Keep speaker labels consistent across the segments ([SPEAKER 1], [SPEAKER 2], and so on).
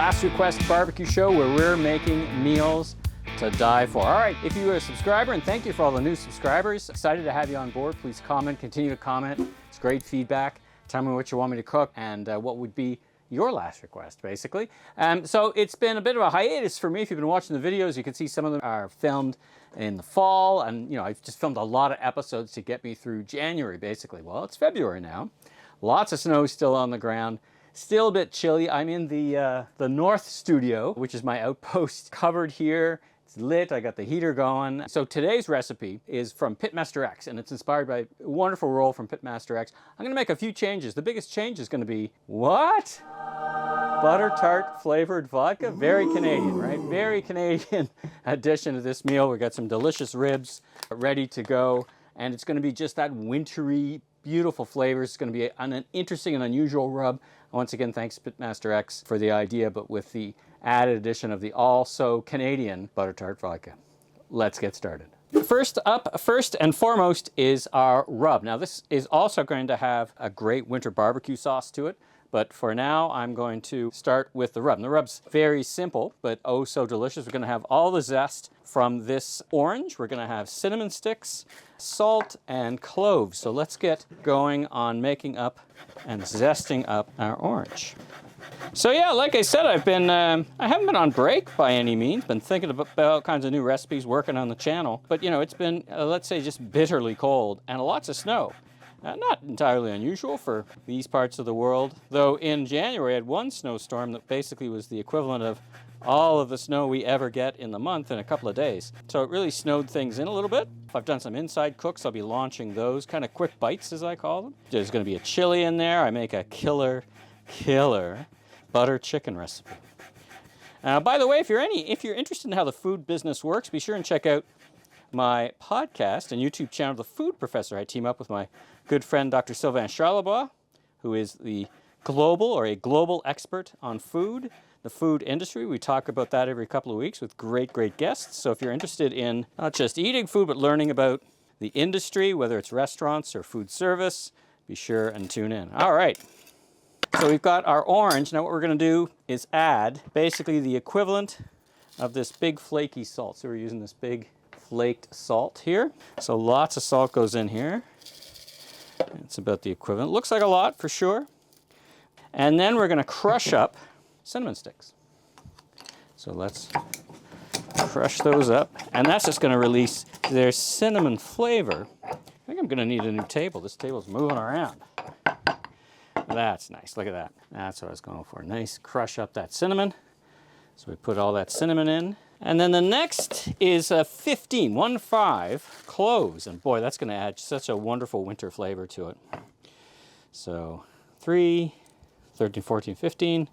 [SPEAKER 1] Last Request Barbecue Show, where we're making meals to die for. All right, if you are a subscriber, and thank you for all the new subscribers, excited to have you on board. Please comment, continue to comment. It's great feedback. Tell me what you want me to cook and what would be your last request, basically. So it's been a bit of a hiatus for me. If you've been watching the videos, you can see some of them are filmed in the fall, and you know, I've just filmed a lot of episodes to get me through January, basically. Well, it's February now. Lots of snow still on the ground. Still a bit chilly. I'm in the North Studio, which is my outpost, covered here. It's lit, I got the heater going. So today's recipe is from Pitmaster X, and it's inspired by a wonderful Roel from Pitmaster X. I'm gonna make a few changes. The biggest change is gonna be, what? Butter Tart flavored vodka. Very Canadian, right? Very Canadian addition to this meal. We've got some delicious ribs ready to go, and it's gonna be just that wintry, beautiful flavors. It's gonna be an interesting and unusual rub. Once again, thanks Pitmaster X for the idea, but with the added addition of the also Canadian Butter Tart Vodka. Let's get started. First and foremost is our rub. Now this is also going to have a great winter barbecue sauce to it, but for now I'm going to start with the rub. And the rub's very simple, but oh so delicious. We're gonna have all the zest from this orange. We're gonna have cinnamon sticks, salt, and cloves. So let's get going on making up and zesting up our orange. So yeah, like I said, I haven't been on break by any means. Been thinking about all kinds of new recipes, working on the channel. But you know, it's been, let's say, just bitterly cold and lots of snow. Not entirely unusual for these parts of the world. Though in January, I had one snowstorm that basically was the equivalent of all of the snow we ever get in the month in a couple of days. So it really snowed things in a little bit. I've done some inside cooks. I'll be launching those, kind of quick bites as I call them. There's going to be a chili in there. I make a killer butter chicken recipe. By the way, if you're interested in how the food business works, be sure and check out my podcast and YouTube channel, The Food Professor. I team up with my good friend, Dr. Sylvain Charlebois, who is a global expert on food, the food industry. We talk about that every couple of weeks with great guests. So if you're interested in not just eating food, but learning about the industry, whether it's restaurants or food service, be sure and tune in. All right. So we've got our orange. Now what we're going to do is add basically the equivalent of this big flaky salt. So we're using this big flaked salt here. So lots of salt goes in here. It's about the equivalent. Looks like a lot for sure. And then we're going to crush up cinnamon sticks. So let's crush those up. And that's just going to release their cinnamon flavor. I think I'm going to need a new table. This table's moving around. That's nice. Look at that. That's what I was going for. Nice crush up that cinnamon. So we put all that cinnamon in. And then the next is 15 cloves. And boy, that's going to add such a wonderful winter flavor to it. So 3, 13, 14, 15.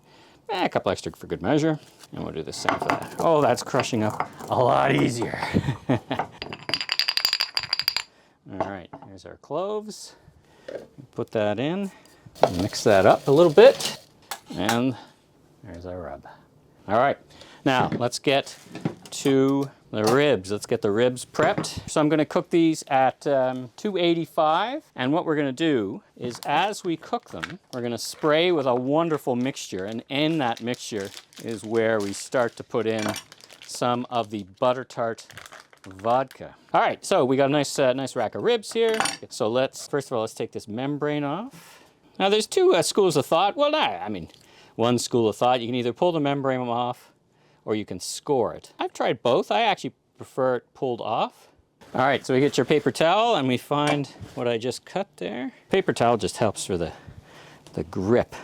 [SPEAKER 1] A couple extra for good measure. And we'll do the same for that. Oh, that's crushing up a lot easier. All right, here's our cloves. Put that in. Mix that up a little bit, and there's our rub. All right, now let's get to the ribs. Let's get the ribs prepped. So I'm going to cook these at 285, and what we're going to do is as we cook them, we're going to spray with a wonderful mixture, and in that mixture is where we start to put in some of the Butter Tart Vodka. All right, so we got a nice rack of ribs here. So first of all, let's take this membrane off. Now there's two schools of thought. Well, one school of thought, you can either pull the membrane off or you can score it. I've tried both. I actually prefer it pulled off. All right, so we get your paper towel and we find what I just cut there. Paper towel just helps for the grip.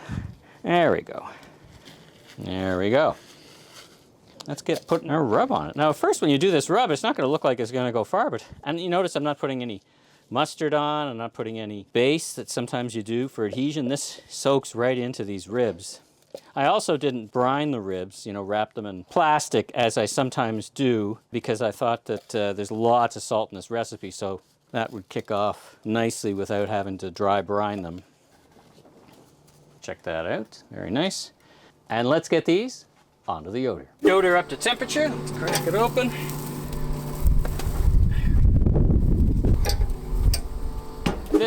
[SPEAKER 1] There we go. There we go. Let's get putting our rub on it. Now first, when you do this rub, it's not going to look like it's going to go far, and you notice I'm not putting any mustard on. I'm not putting any base that sometimes you do for adhesion. This soaks right into these ribs. I also didn't brine the ribs, wrap them in plastic as I sometimes do, because I thought that there's lots of salt in this recipe, so that would kick off nicely without having to dry brine them. Check that out. Very nice. And let's get these onto the yoder. Yoder up to temperature. Let's crack it open.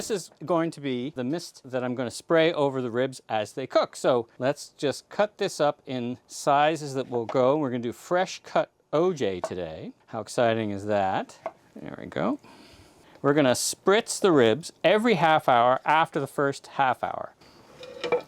[SPEAKER 1] this is going to be the mist that I'm going to spray over the ribs as they cook. So let's just cut this up in sizes that will go. We're going to do fresh cut OJ today. How exciting is that? There we go. We're going to spritz the ribs every half hour after the first half hour.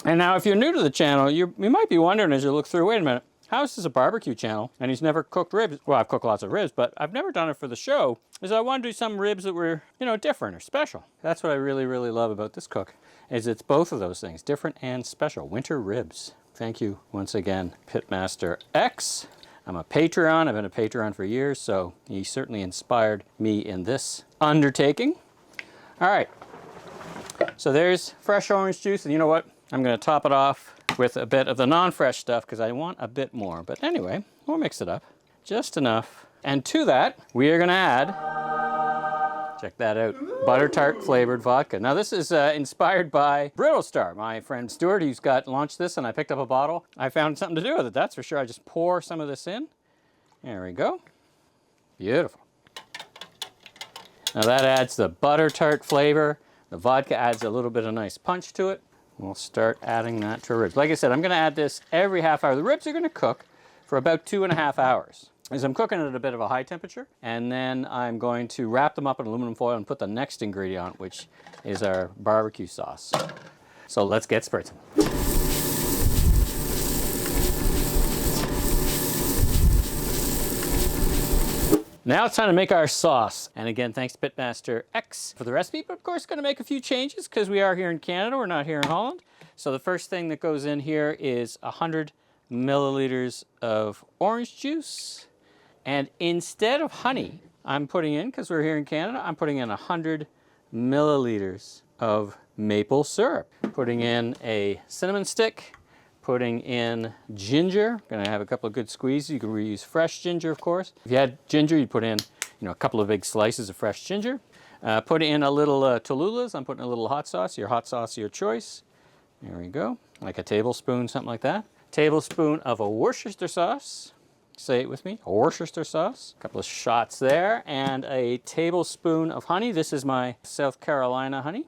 [SPEAKER 1] And now if you're new to the channel, you might be wondering as you look through, wait a minute, how is this a barbecue channel and he's never cooked ribs? Well, I've cooked lots of ribs, but I've never done it for the show, is I want to do some ribs that were, you know, different or special. That's what I really, really love about this cook, is it's both of those things, different and special. Winter ribs. Thank you once again, Pitmaster X. I'm a Patreon. I've been a Patreon for years, so he certainly inspired me in this undertaking. All right, so there's fresh orange juice, and you know what? I'm going to top it off with a bit of the non-fresh stuff because I want a bit more. But anyway, we'll mix it up just enough. And to that, we are going to add, check that out, Butter Tart flavored vodka. Now this is inspired by Brittle Star. My friend Stuart, who's launched this, and I picked up a bottle. I found something to do with it, that's for sure. I just pour some of this in. There we go. Beautiful. Now that adds the Butter Tart flavor. The vodka adds a little bit of nice punch to it. We'll start adding that to our ribs. Like I said, I'm going to add this every half hour. The ribs are going to cook for about 2.5 hours. As I'm cooking at a bit of a high temperature, and then I'm going to wrap them up in aluminum foil and put the next ingredient on, which is our barbecue sauce. So let's get spritzing. Now it's time to make our sauce. And again, thanks to Pitmaster X for the recipe, but of course going to make a few changes because we are here in Canada, we're not here in Holland. So the first thing that goes in here is 100 milliliters of orange juice. And instead of honey, I'm putting in, because we're here in Canada, I'm putting in 100 milliliters of maple syrup. Putting in a cinnamon stick, putting in ginger. Gonna have a couple of good squeezes. You can reuse fresh ginger, of course. If you had ginger, you'd put in, you know, a couple of big slices of fresh ginger. Put in a little Tallulah's. I'm putting a little hot sauce of your choice. There we go. Like a tablespoon, something like that. Tablespoon of a Worcestershire sauce. Say it with me, a Worcestershire sauce. A couple of shots there, and a tablespoon of honey. This is my South Carolina honey.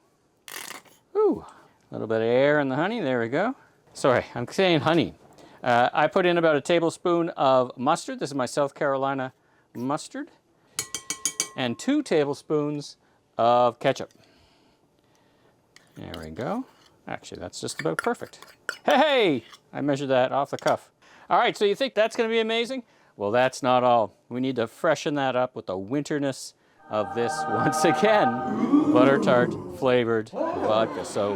[SPEAKER 1] Ooh, a little bit of air in the honey, there we go. Sorry, I'm saying honey. I put in about a tablespoon of mustard. This is my South Carolina mustard. And 2 tablespoons of ketchup. There we go. Actually, that's just about perfect. Hey! I measured that off the cuff. All right, so you think that's going to be amazing? Well, that's not all. We need to freshen that up with the winterness of this, once again, Butter Tart flavored vodka. So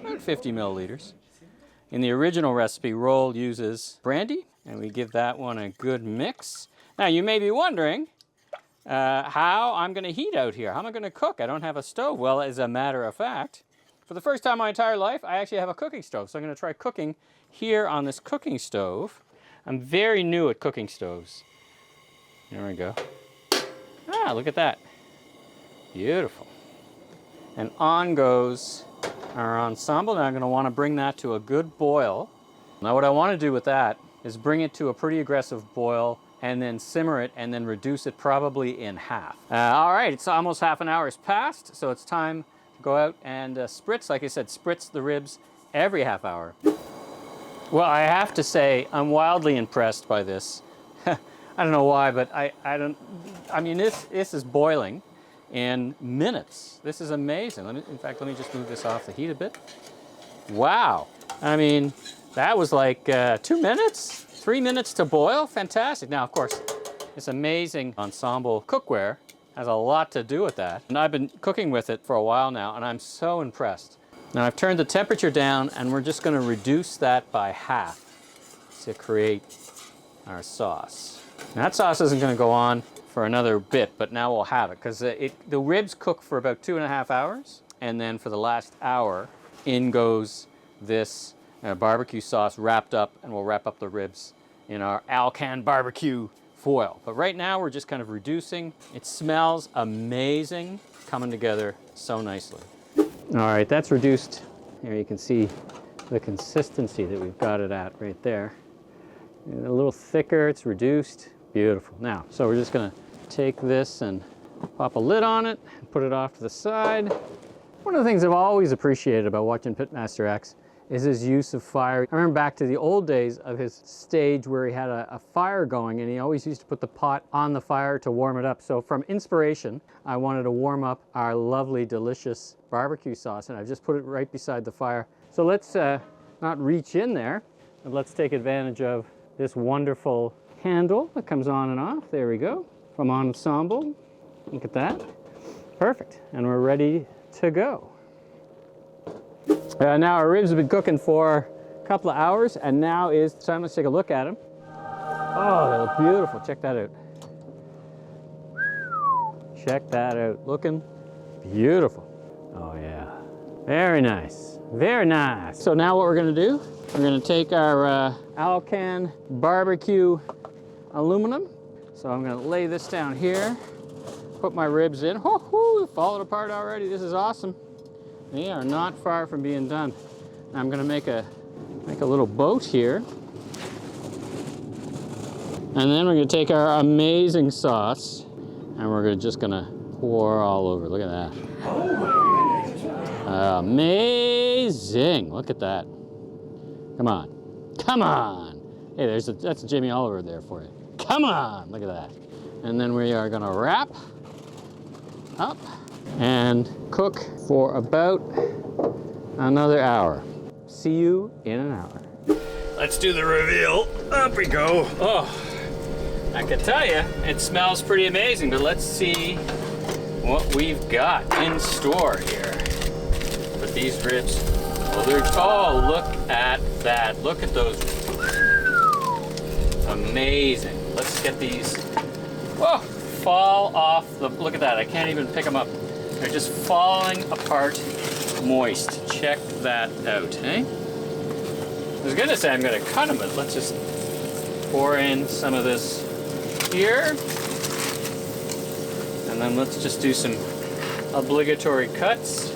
[SPEAKER 1] about 50 milliliters. In the original recipe, Roel uses brandy, and we give that one a good mix. Now, you may be wondering how I'm going to heat out here. How am I going to cook? I don't have a stove. Well, as a matter of fact, for the first time in my entire life, I actually have a cooking stove. So I'm going to try cooking here on this cooking stove. I'm very new at cooking stoves. There we go. Ah, look at that. Beautiful. And on goes our ensemble. Now I'm going to want to bring that to a good boil. Now what I want to do with that is bring it to a pretty aggressive boil and then simmer it and then reduce it probably in half. All right, it's almost half an hour has passed, so it's time to go out and spritz. Like I said, spritz the ribs every half hour. Well, I have to say, I'm wildly impressed by this. I don't know why, but I mean, this is boiling in minutes. This is amazing. In fact, let me just move this off the heat a bit. Wow. I mean, that was like 2 minutes, 3 minutes to boil. Fantastic. Now, of course, this amazing ensemble cookware has a lot to do with that. And I've been cooking with it for a while now, and I'm so impressed. Now I've turned the temperature down, and we're just going to reduce that by half to create our sauce. Now, that sauce isn't going to go on for another bit, but now we'll have it, because the ribs cook for about 2.5 hours, and then for the last hour, in goes this barbecue sauce wrapped up, and we'll wrap up the ribs in our Alcan barbecue foil. But right now we're just kind of reducing. It smells amazing, coming together so nicely. All right, that's reduced. Here you can see the consistency that we've got it at right there. And a little thicker, it's reduced. Beautiful. Now, so we're just gonna take this and pop a lid on it, and put it off to the side. One of the things I've always appreciated about watching Pitmaster X is his use of fire. I remember back to the old days of his stage where he had a fire going, and he always used to put the pot on the fire to warm it up. So from inspiration, I wanted to warm up our lovely, delicious barbecue sauce, and I've just put it right beside the fire. So let's not reach in there, but let's take advantage of this wonderful handle that comes on and off. There we go. From Ensemble. Look at that. Perfect. And we're ready to go. Now our ribs have been cooking for a couple of hours, and now is time. Let's take a look at them. Oh, they look beautiful. Check that out. Check that out. Looking beautiful. Oh yeah. Very nice. Very nice. So now what we're going to do, we're going to take our Alcan barbecue aluminum. So I'm going to lay this down here, put my ribs in. Whoo, falling apart already. This is awesome. They are not far from being done. Now I'm going to make a little boat here. And then we're going to take our amazing sauce and we're just going to pour all over. Look at that. Amazing. Look at that. Come on. Come on. Hey, that's a Jamie Oliver there for you. Come on. Look at that. And then we are going to wrap up and cook for about another hour. See you in an hour. Let's do the reveal. Up we go. Oh, I can tell you, it smells pretty amazing, but let's see what we've got in store here. But these ribs, oh, look at that. Look at those. Amazing. Let's get these. Oh, fall off the, look at that. I can't even pick them up. They're just falling apart moist. Check that out, eh? I was gonna say I'm gonna cut them, but let's just pour in some of this here. And then let's just do some obligatory cuts.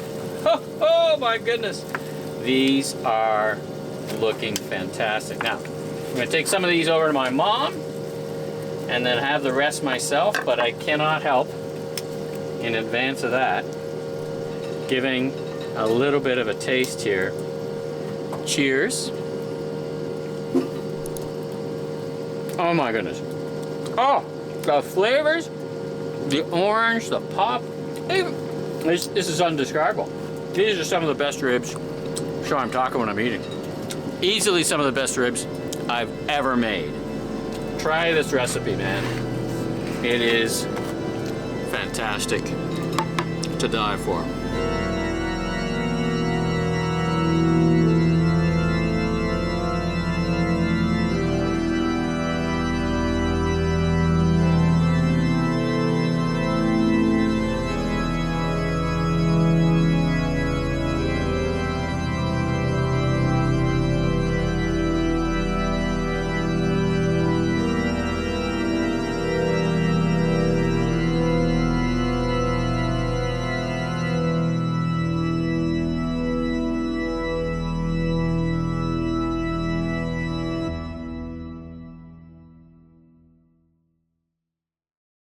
[SPEAKER 1] Oh my goodness. These are looking fantastic. Now, I'm gonna take some of these over to my mom and then have the rest myself, but I cannot help, in advance of that, giving a little bit of a taste here. Cheers. Oh my goodness. Oh, the flavors, the orange, the pop, this is undescribable. These are some of the best ribs. I'm sure I'm talking when I'm eating. Easily some of the best ribs I've ever made. Try this recipe, man. It is fantastic to die for.